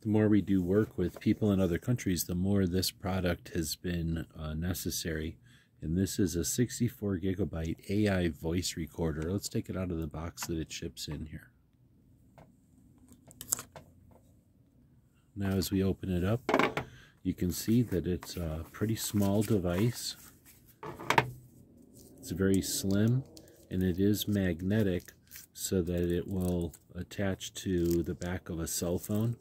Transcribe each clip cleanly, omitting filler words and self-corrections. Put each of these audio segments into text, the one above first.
The more we do work with people in other countries, the more this product has been necessary. And this is a 64 gigabyte AI voice recorder. Let's take it out of the box that it ships in here. Now as we open it up, you can see that it's a pretty small device. It's very slim, and it is magnetic so that it will attach to the back of a cell phone.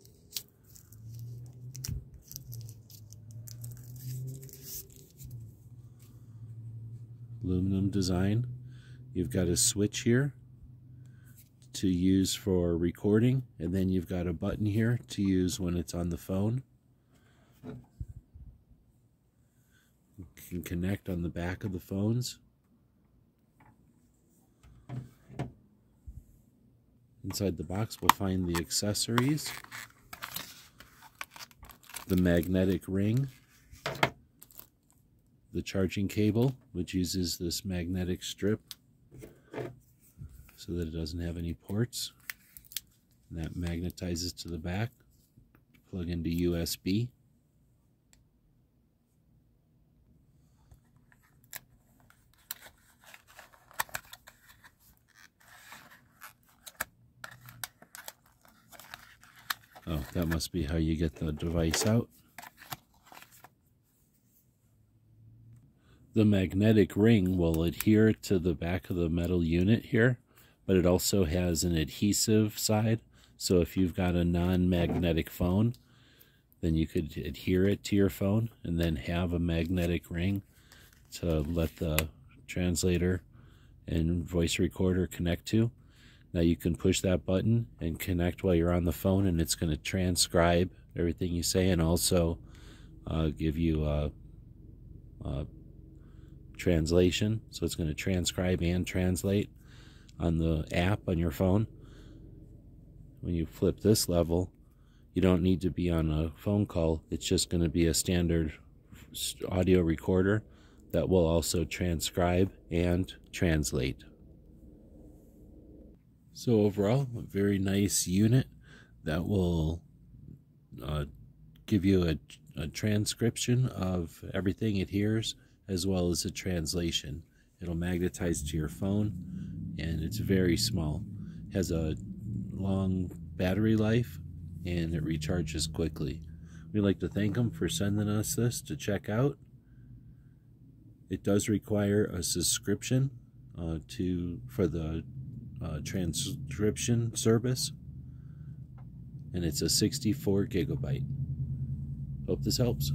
Aluminum design. You've got a switch here to use for recording, and then you've got a button here to use when it's on the phone. You can connect on the back of the phones. Inside the box we'll find the accessories, the magnetic ring, the charging cable, which uses this magnetic strip so that it doesn't have any ports. And that magnetizes to the back, plug into USB. Oh, that must be how you get the device out. The magnetic ring will adhere to the back of the metal unit here, but it also has an adhesive side. So if you've got a non-magnetic phone, then you could adhere it to your phone and then have a magnetic ring to let the translator and voice recorder connect to. Now you can push that button and connect while you're on the phone, and it's going to transcribe everything you say and also give you a translation. So it's going to transcribe and translate on the app on your phone. When you flip this level, you don't need to be on a phone call. It's just going to be a standard audio recorder that will also transcribe and translate. So overall, a very nice unit that will give you a transcription of everything it hears, as well as a translation. It'll magnetize to your phone, and it's very small. It has a long battery life, and it recharges quickly. We'd like to thank them for sending us this to check out. It does require a subscription for the transcription service, and it's a 64 gigabyte. Hope this helps.